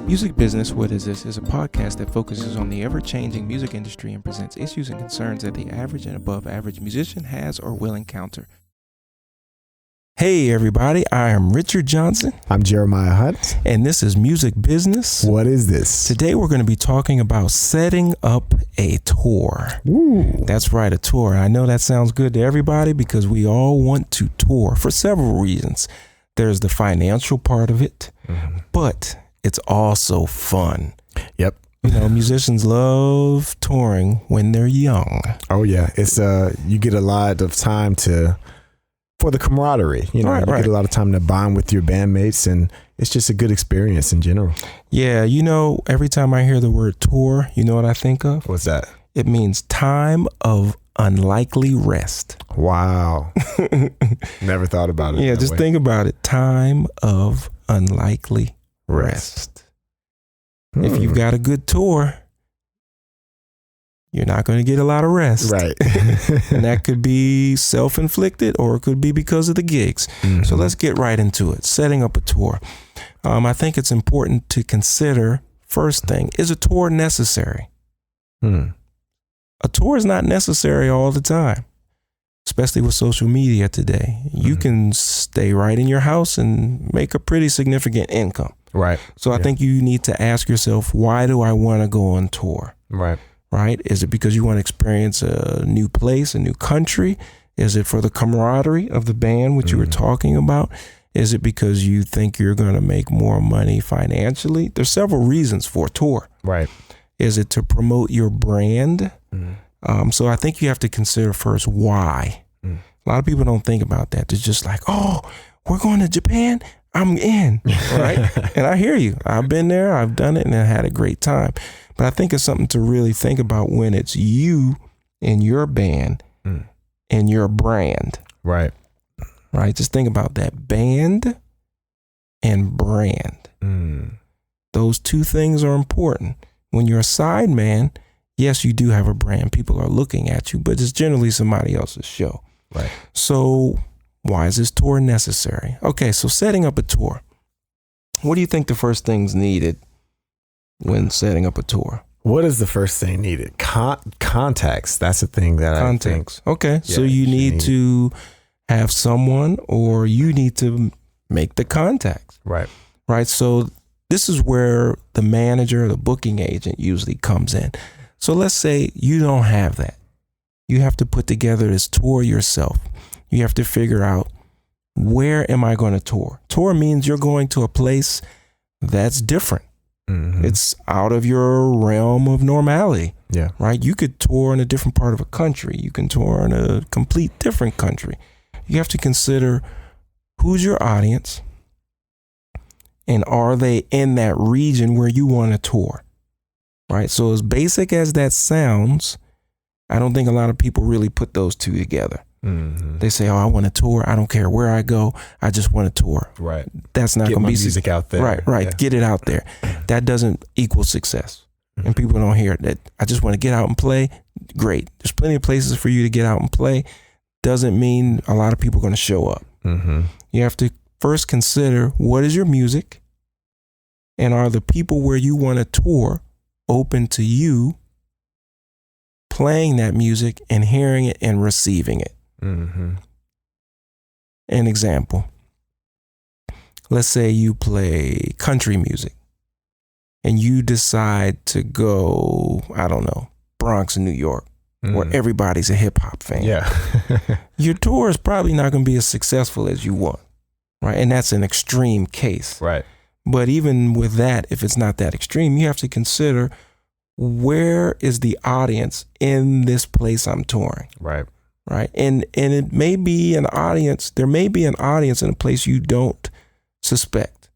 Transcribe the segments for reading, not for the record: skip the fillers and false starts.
Music Business, What Is This? Is a podcast that focuses on the ever-changing music industry and presents issues and concerns that the average and above average musician has or will encounter. Hey everybody, I am Richard Johnson. I'm Jeremiah Hunt. And this is Music Business. What is this? Today we're going to be talking about setting up a tour. Ooh. That's right, a tour. I know that sounds good to everybody because we all want to tour for several reasons. There's the financial part of it, but it's also fun. Yep. You know, musicians love touring when they're young. Oh yeah, it's you get a lot of time for the camaraderie. You know, you get a lot of time to bond with your bandmates, and it's just a good experience in general. Yeah, you know, every time I hear the word tour, you know what I think of? What's that? It means time of unlikely rest. Wow. Never thought about it. Yeah, just think about it. Time of unlikely rest. If you've got a good tour, you're not going to get a lot of rest. Right. And that could be self-inflicted or it could be because of the gigs. Mm-hmm. So let's get right into it. Setting up a tour. I think it's important to consider, first thing, is a tour necessary? A tour is not necessary all the time, especially with social media today. You can stay right in your house and make a pretty significant income. Right. So I think you need to ask yourself, why do I want to go on tour? Right. Right? Is it because you want to experience a new place, a new country? Is it for the camaraderie of the band, which you were talking about? Is it because you think you're going to make more money financially? There's several reasons for a tour. Right. Is it to promote your brand? So I think you have to consider first why. A lot of people don't think about that. They're just like, oh, we're going to Japan? I'm in, right? And I hear you. I've been there. I've done it and I had a great time. But I think it's something to really think about when it's you and your band and your brand. Right. Right? Just think about that. Band and brand. Those two things are important. When you're a side man, yes, you do have a brand. People are looking at you, but it's generally somebody else's show. Right. So why is this tour necessary? Okay, so setting up a tour. What do you think the first thing's needed when setting up a tour? What is the first thing needed? Contacts. That's the thing that Contacts. I think. Okay, so you need to have someone or you need to make the contacts. Right. Right, so this is where the manager or the booking agent usually comes in. So let's say you don't have that. You have to put together this tour yourself. You have to figure out, where am I going to tour? Tour means you're going to a place that's different. It's out of your realm of normality. Yeah. Right? You could tour in a different part of a country. You can tour in a complete different country. You have to consider, who's your audience? And are they in that region where you want to tour? Right? So as basic as that sounds, I don't think a lot of people really put those two together. They say, oh, I want to tour. I don't care where I go. I just want to tour. Right. That's not going to be music out there. Right. Yeah. Get it out there. That doesn't equal success. And people don't hear that. I just want to get out and play. Great. There's plenty of places for you to get out and play. Doesn't mean a lot of people are going to show up. You have to first consider, what is your music? And are the people where you want to tour open to you playing that music and hearing it and receiving it? An example. Let's say you play country music and you decide to go, I don't know, Bronx, New York, where everybody's a hip hop fan. Yeah. Your tour is probably not going to be as successful as you want. Right. And that's an extreme case. Right. But even with that, if it's not that extreme, you have to consider, where is the audience in this place I'm touring? Right. Right. And it may be an audience. There may be an audience in a place you don't suspect.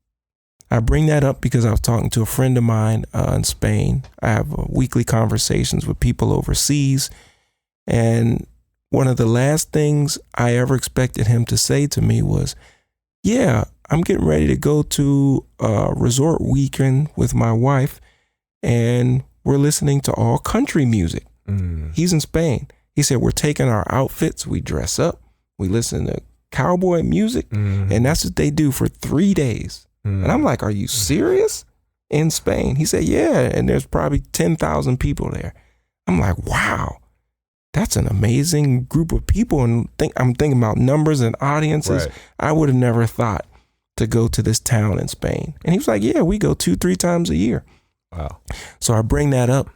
I bring that up because I was talking to a friend of mine in Spain. I have weekly conversations with people overseas. And one of the last things I ever expected him to say to me was, yeah, I'm getting ready to go to a resort weekend with my wife and we're listening to all country music. He's in Spain. He said, we're taking our outfits, we dress up, we listen to cowboy music, and that's what they do for 3 days. And I'm like, are you serious? in Spain? He said, yeah, and there's probably 10,000 people there. I'm like, wow, that's an amazing group of people. And I'm thinking about numbers and audiences. Right. I would have never thought to go to this town in Spain. And he was like, yeah, we go 2-3 times a year. Wow. So I bring that up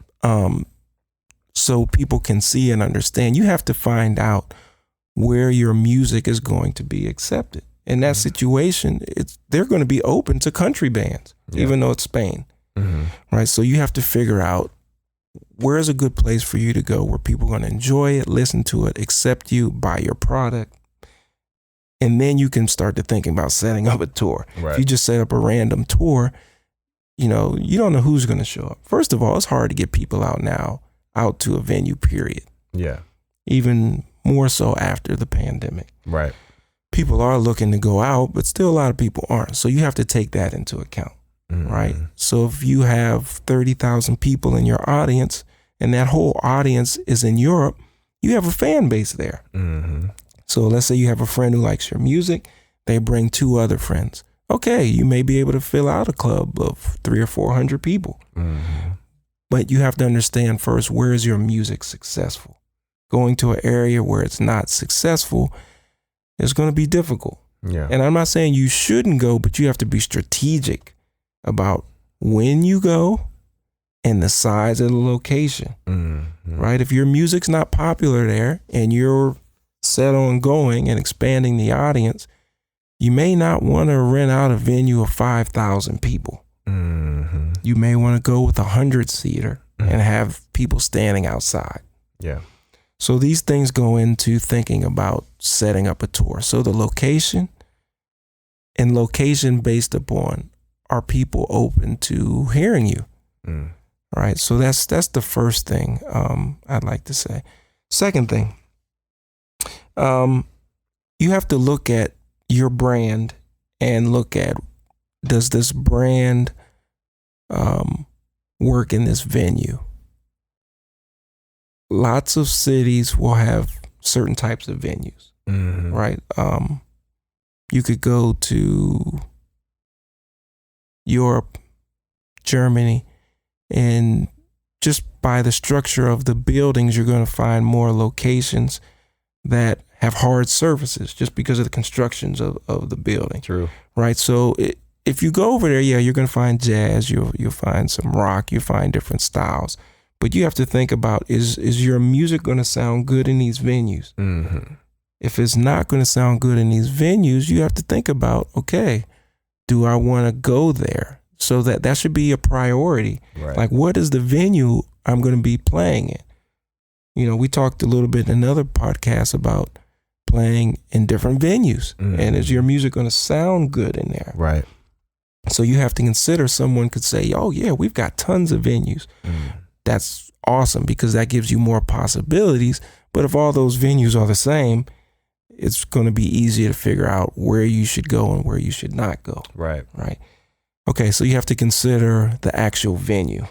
so people can see and understand. You have to find out where your music is going to be accepted. In that situation, they're going to be open to country bands, even though it's Spain, right? So you have to figure out where's a good place for you to go where people are going to enjoy it, listen to it, accept you, buy your product. And then you can start to thinking about setting up a tour. Right. If you just set up a random tour, you don't know who's going to show up. First of all, it's hard to get people out to a venue, period. Yeah. Even more so after the pandemic. Right. People are looking to go out, but still a lot of people aren't. So you have to take that into account, right? So if you have 30,000 people in your audience and that whole audience is in Europe, you have a fan base there. So let's say you have a friend who likes your music. They bring 2 other friends. Okay, you may be able to fill out a club of 300 or 400 people. But you have to understand first, where is your music successful? Going to an area where it's not successful, it's going to be difficult. Yeah. And I'm not saying you shouldn't go, but you have to be strategic about when you go and the size of the location, right? If your music's not popular there and you're set on going and expanding the audience, you may not want to rent out a venue of 5,000 people. You may want to go with a 100-seater and have people standing outside. Yeah. So these things go into thinking about setting up a tour. So the location and location based upon, are people open to hearing you? Right. So that's the first thing I'd like to say. Second thing, you have to look at your brand and look at, does this brand work in this venue? Lots of cities will have certain types of venues, right? You could go to Europe, Germany, and just by the structure of the buildings, you're going to find more locations that have hard surfaces just because of the constructions of the building. True. Right? So if you go over there, you're going to find jazz, you'll find some rock, you'll find different styles. But you have to think about, is your music going to sound good in these venues? If it's not going to sound good in these venues, you have to think about, okay, do I want to go there? So that should be a priority. Right. Like, what is the venue I'm going to be playing in? We talked a little bit in another podcast about playing in different venues. And is your music going to sound good in there? Right. So you have to consider, someone could say, oh yeah, we've got tons of venues. That's awesome because that gives you more possibilities. But if all those venues are the same, it's going to be easier to figure out where you should go and where you should not go. Right. Right. Okay. So you have to consider the actual venue.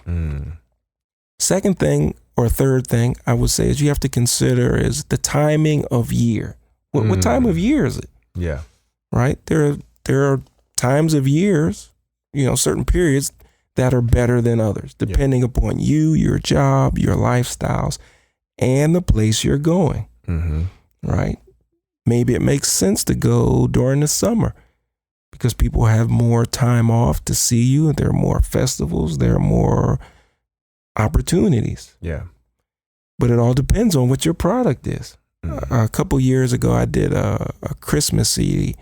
Second thing or third thing I would say is you have to consider is the timing of year. What time of year is it? Yeah. Right. There are times of years, certain periods that are better than others, depending upon you, your job, your lifestyles, and the place you're going, right? Maybe it makes sense to go during the summer because people have more time off to see you. There are more festivals. There are more opportunities. Yeah. But it all depends on what your product is. A couple years ago, I did a Christmas CD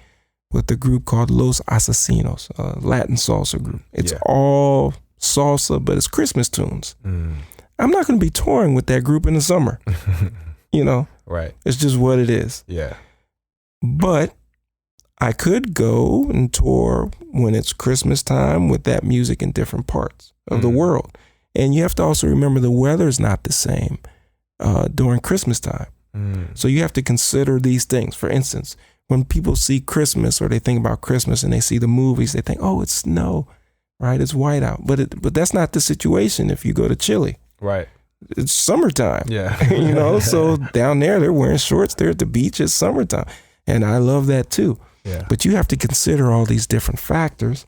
with a group called Los Asesinos, a Latin salsa group. It's all salsa, but it's Christmas tunes. I'm not going to be touring with that group in the summer. Right. It's just what it is. Yeah. But I could go and tour when it's Christmas time with that music in different parts of the world. And you have to also remember the weather's not the same during Christmas time. So you have to consider these things. For instance, when people see Christmas or they think about Christmas and they see the movies, they think, oh, it's snow, right? It's white out. But that's not the situation if you go to Chile. Right. It's summertime. Yeah. So down there, they're wearing shorts. They're at the beach. It's summertime. And I love that too. Yeah. But you have to consider all these different factors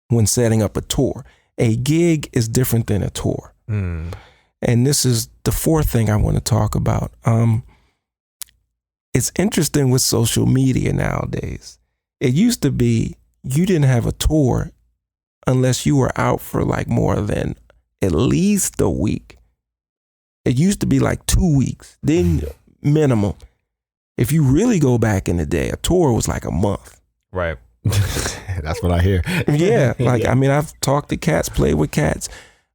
when setting up a tour. A gig is different than a tour. And this is the fourth thing I want to talk about. It's interesting with social media nowadays. It used to be you didn't have a tour unless you were out for like more than at least a week. It used to be like 2 weeks, then minimum. If you really go back in the day, a tour was like a month. Right. That's what I hear. Yeah. Like, I mean, I've talked to cats, played with cats,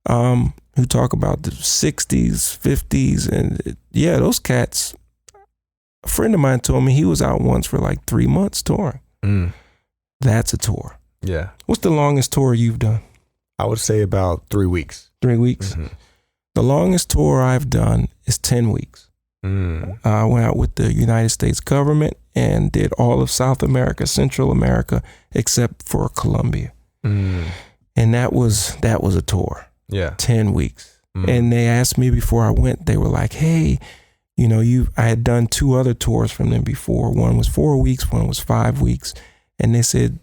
who talk about the 60s, 50s. And yeah, those cats, a friend of mine told me he was out once for like 3 months touring. That's a tour. Yeah. What's the longest tour you've done? I would say about 3 weeks. 3 weeks? The longest tour I've done is 10 weeks. I went out with the United States government and did all of South America, Central America, except for Colombia. And that was a tour. Yeah. 10 weeks. And they asked me before I went, they were like, hey, you know, I had done 2 other tours from them before. One was 4 weeks, one was 5 weeks. And they said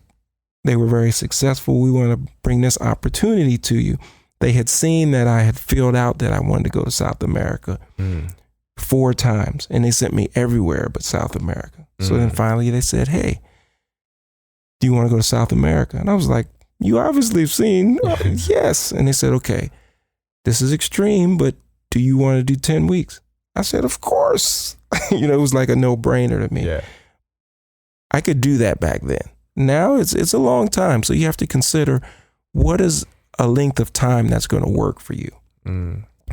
they were very successful. We want to bring this opportunity to you. They had seen that I had filled out that I wanted to go to South America 4 times, and they sent me everywhere but South America. So then finally they said, hey, do you want to go to South America? And I was like, you obviously have seen, yes. And they said, okay, this is extreme, but do you want to do 10 weeks? I said, of course. You know, it was like a no-brainer to me. Yeah. I could do that back then. Now it's a long time. So you have to consider, what is a length of time that's going to work for you?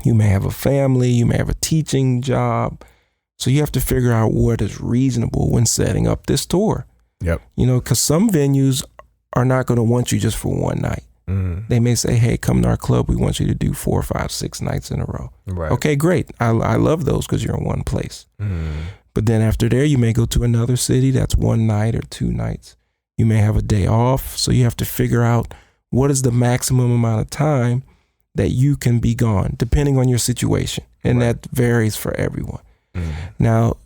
You may have a family, you may have a teaching job. So you have to figure out what is reasonable when setting up this tour. Yep. You know, because some venues are not going to want you just for one night. They may say, hey, come to our club. We want you to do 4, 5, 6 nights in a row. Right. Okay, great. I love those because you're in one place. But then after there, you may go to another city. That's 1 night or 2 nights. You may have a day off. So you have to figure out what is the maximum amount of time that you can be gone, depending on your situation. And that varies for everyone. Now,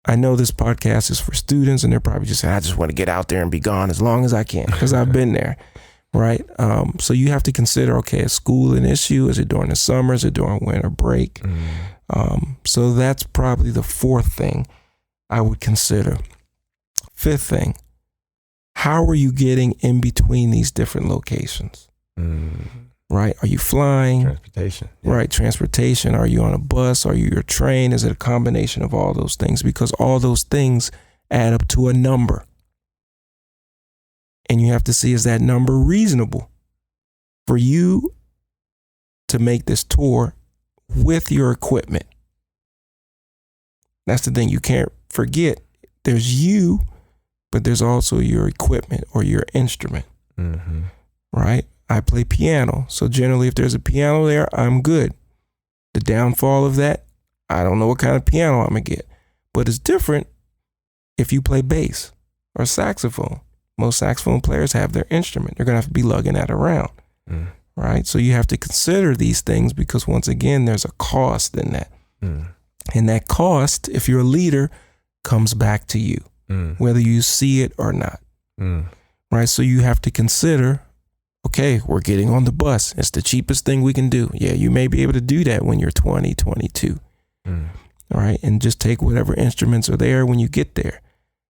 I know this podcast is for students, and they're probably just saying, I just want to get out there and be gone as long as I can, because I've been there, right? So you have to consider, okay, is school an issue? Is it during the summer? Is it during winter break? So that's probably the 4th thing I would consider. 5th thing, how are you getting in between these different locations? Right? Are you flying? Transportation. Yeah. Right, transportation. Are you on a bus? Are you your train? Is it a combination of all those things? Because all those things add up to a number. And you have to see, is that number reasonable for you to make this tour with your equipment? That's the thing you can't forget. There's you, but there's also your equipment or your instrument. Right? I play piano. So generally, if there's a piano there, I'm good. The downfall of that, I don't know what kind of piano I'm going to get. But it's different if you play bass or saxophone. Most saxophone players have their instrument. They're going to have to be lugging that around. Right? So you have to consider these things, because once again, there's a cost in that. And that cost, if you're a leader, comes back to you, whether you see it or not. Right? So you have to consider, okay, we're getting on the bus. It's the cheapest thing we can do. Yeah, you may be able to do that when you're 20, 22. All right. And just take whatever instruments are there when you get there.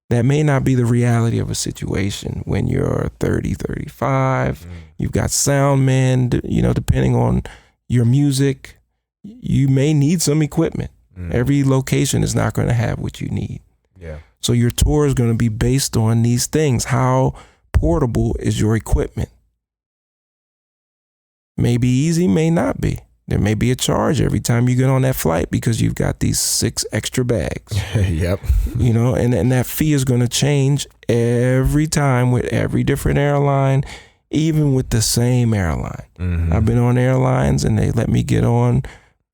That may not be the reality of a situation when you're 30, 35. You've got sound men, you know, depending on your music, you may need some equipment. Every location is not going to have what you need. Yeah. So your tour is going to be based on these things. How portable is your equipment? May be easy, may not be. There may be a charge every time you get on that flight because you've got these 6 extra bags. Yep. You know, and that fee is going to change every time with every different airline, even with the same airline. I've been on airlines and they let me get on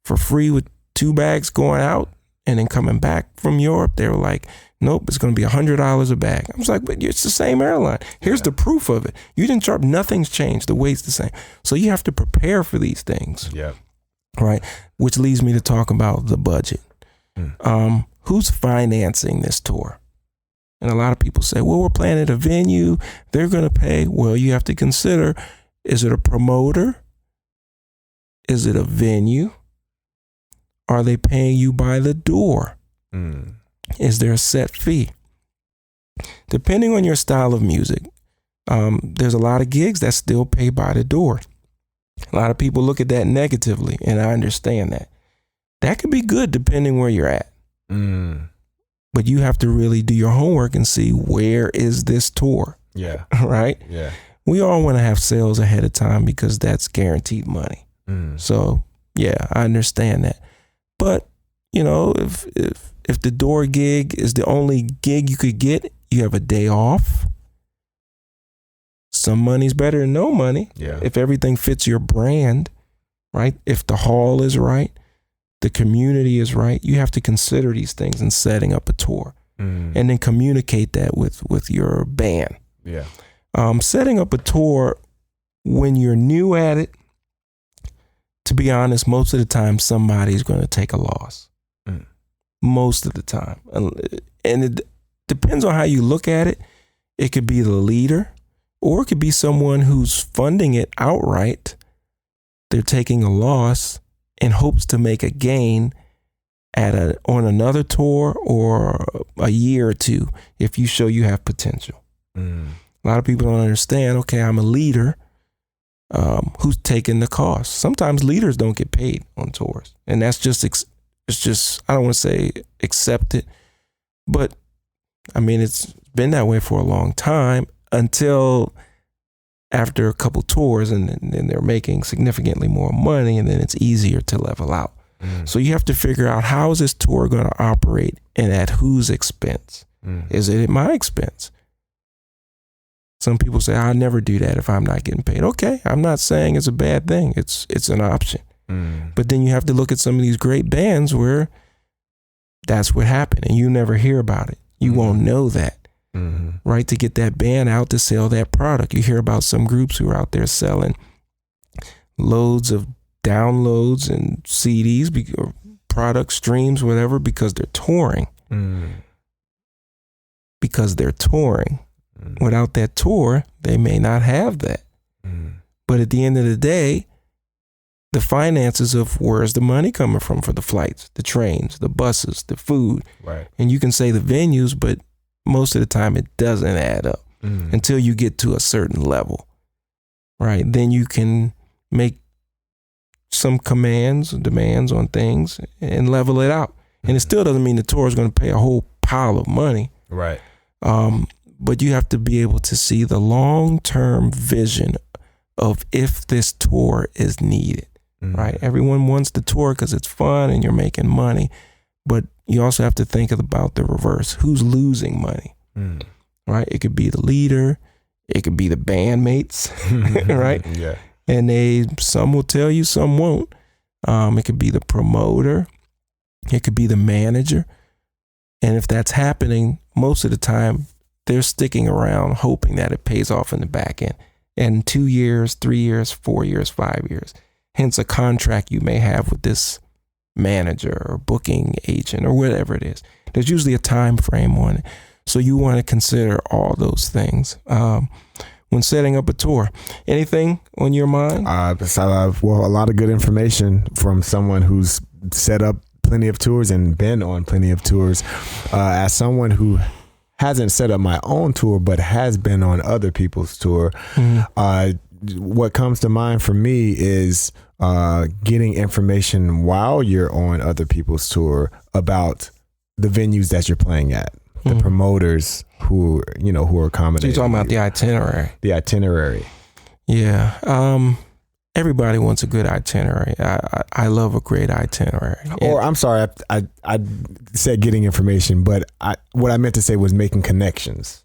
for free with 2 bags going out, and then coming back from Europe, they were like, nope, it's going to be $100 a bag. I was like, but it's the same airline. Here's the proof of it. You didn't charge, nothing's changed. The weight's the same. So you have to prepare for these things. Yeah. Right. Which leads me to talk about the budget. Who's financing this tour? And a lot of people say, well, we're playing at a venue. They're going to pay. Well, you have to consider, Is it a promoter? Is it a venue? Are they paying you by the door? Is there a set fee? Depending on your style of music, there's a lot of gigs that still pay by the door. A lot of people look at that negatively, and I understand that. That could be good depending where you're at. But you have to really do your homework and see, where is this tour? Yeah. Right? Yeah. We all want to have sales ahead of time because that's guaranteed money. So yeah, I understand that. But if the door gig is the only gig you could get, you have a day off. Some money's better than no money. Yeah. If everything fits your brand, right? If the hall is right, the community is right, you have to consider these things in setting up a tour, and then communicate that with your band. Yeah. Setting up a tour when you're new at it, to be honest, most of the time somebody's going to take a loss. Most of the time. And it depends on how you look at it. It could be the leader, or it could be someone who's funding it outright. They're taking a loss in hopes to make a gain on another tour or a year or two if you show you have potential. A lot of people don't understand, okay, I'm a leader who's taking the cost. Sometimes leaders don't get paid on tours, and that's just, it's just, I don't want to say accepted, but I mean, it's been that way for a long time until after a couple tours, and then they're making significantly more money, and then it's easier to level out. So you have to figure out, how is this tour going to operate, and at whose expense? Is it at my expense? Some people say, I'll never do that if I'm not getting paid. Okay, I'm not saying it's a bad thing. It's an option. But then you have to look at some of these great bands where that's what happened, and you never hear about it. You won't know that. Right, to get that band out to sell that product. You hear about some groups who are out there selling loads of downloads and CDs or product streams, whatever, because they're touring. Because they're touring. Without that tour, they may not have that. But at the end of the day, the finances of where's the money coming from for the flights, the trains, the buses, the food. Right. And you can say the venues, but most of the time it doesn't add up until you get to a certain level, right? Then you can make some demands on things and level it out. And it still doesn't mean the tour is going to pay a whole pile of money. Right. But you have to be able to see the long-term vision of if this tour is needed, right? Everyone wants the tour because it's fun and you're making money. But you also have to think about the reverse. Who's losing money, right? It could be the leader. It could be the bandmates, right? Yeah. And some will tell you, some won't. It could be the promoter. It could be the manager. And if that's happening, most of the time, they're sticking around hoping that it pays off in the back end. And 2 years, 3 years, 4 years, 5 years. Hence a contract you may have with this manager or booking agent or whatever it is. There's usually a time frame on it. So you want to consider all those things when setting up a tour. Anything on your mind? Well, a lot of good information from someone who's set up plenty of tours and been on plenty of tours. As someone who hasn't set up my own tour but has been on other people's tour, what comes to mind for me is getting information while you're on other people's tour about the venues that you're playing at, the promoters who are accommodating. So you're talking about the itinerary. The itinerary. Yeah. Everybody wants a good itinerary. I love a great itinerary. Or I'm sorry, I said getting information, but what I meant to say was making connections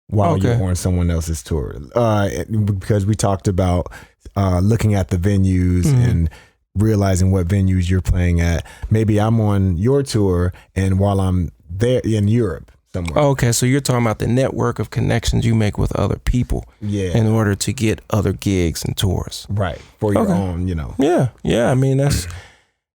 while you're on someone else's tour. Because we talked about looking at the venues and realizing what venues you're playing at. Maybe I'm on your tour, and while I'm there in Europe somewhere. Okay, so you're talking about the network of connections you make with other people in order to get other gigs and tours. Right, for your own, Yeah, I mean,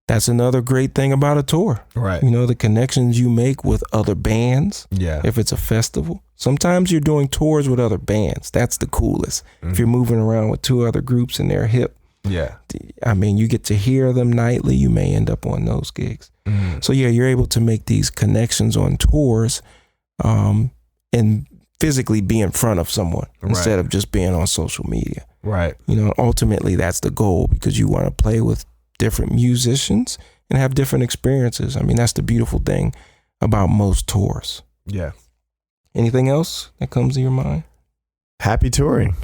That's another great thing about a tour. Right. You know, the connections you make with other bands. Yeah. If it's a festival. Sometimes you're doing tours with other bands. That's the coolest. Mm-hmm. If you're moving around with two other groups and they're hip. Yeah. I mean, you get to hear them nightly. You may end up on those gigs. Mm. So yeah, you're able to make these connections on tours, and physically be in front of someone instead of just being on social media. Right. You know, ultimately that's the goal, because you want to play with different musicians and have different experiences. I mean, that's the beautiful thing about most tours. Yeah. Anything else that comes to your mind? Happy touring.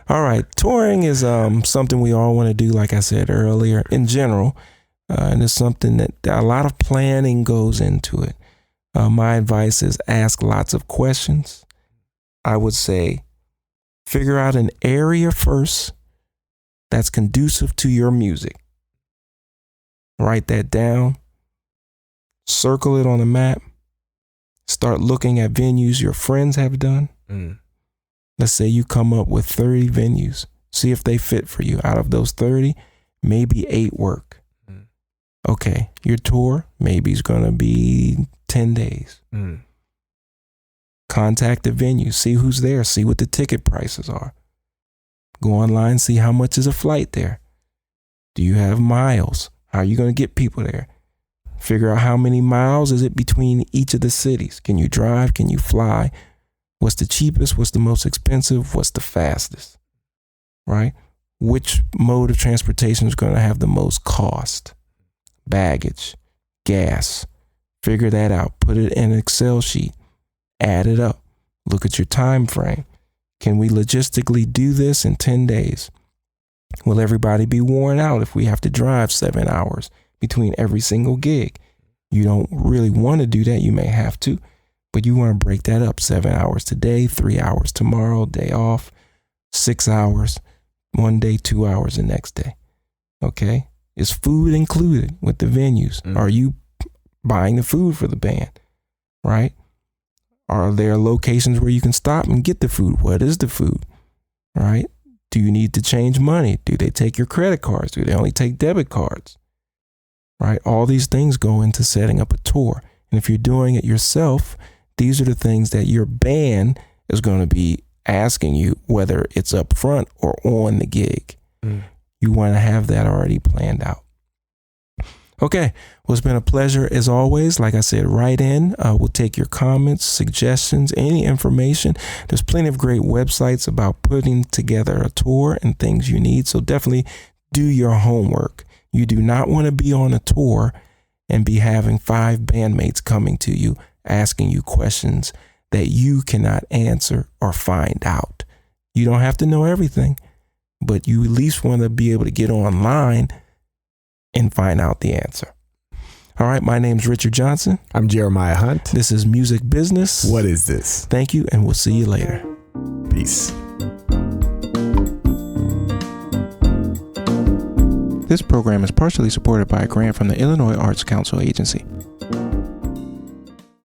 All right. Touring is something we all want to do, like I said earlier, in general. And it's something that a lot of planning goes into it. My advice is ask lots of questions. I would say figure out an area first that's conducive to your music. Write that down. Circle it on a map. Start looking at venues your friends have done. Mm. Let's say you come up with 30 venues. See if they fit for you. Out of those 30, maybe 8 work. Mm. Okay, your tour maybe is going to be 10 days. Mm. Contact the venue. See who's there. See what the ticket prices are. Go online, see how much is a flight there. Do you have miles? How are you going to get people there? Figure out how many miles is it between each of the cities. Can you drive? Can you fly? What's the cheapest? What's the most expensive? What's the fastest? Right? Which mode of transportation is going to have the most cost? Baggage, gas. Figure that out. Put it in an Excel sheet. Add it up. Look at your time frame. Can we logistically do this in 10 days? Will everybody be worn out if we have to drive 7 hours between every single gig? You don't really want to do that. You may have to, but you want to break that up. 7 hours today, 3 hours tomorrow, day off, 6 hours, one day, 2 hours the next day. Okay? Is food included with the venues? Mm-hmm. Are you buying the food for the band? Right? Are there locations where you can stop and get the food? What is the food? Right? Do you need to change money? Do they take your credit cards? Do they only take debit cards? Right? All these things go into setting up a tour. And if you're doing it yourself, these are the things that your band is going to be asking you, whether it's up front or on the gig. Mm. You want to have that already planned out. Okay. Well, it's been a pleasure as always. Like I said, write in. We'll take your comments, suggestions, any information. There's plenty of great websites about putting together a tour and things you need. So definitely do your homework. You do not want to be on a tour and be having 5 bandmates coming to you, asking you questions that you cannot answer or find out. You don't have to know everything, but you at least want to be able to get online and find out the answer. All right, my name's Richard Johnson. I'm Jeremiah Hunt. This is Music Business. What is this? Thank you, and we'll see you later. Peace. This program is partially supported by a grant from the Illinois Arts Council Agency.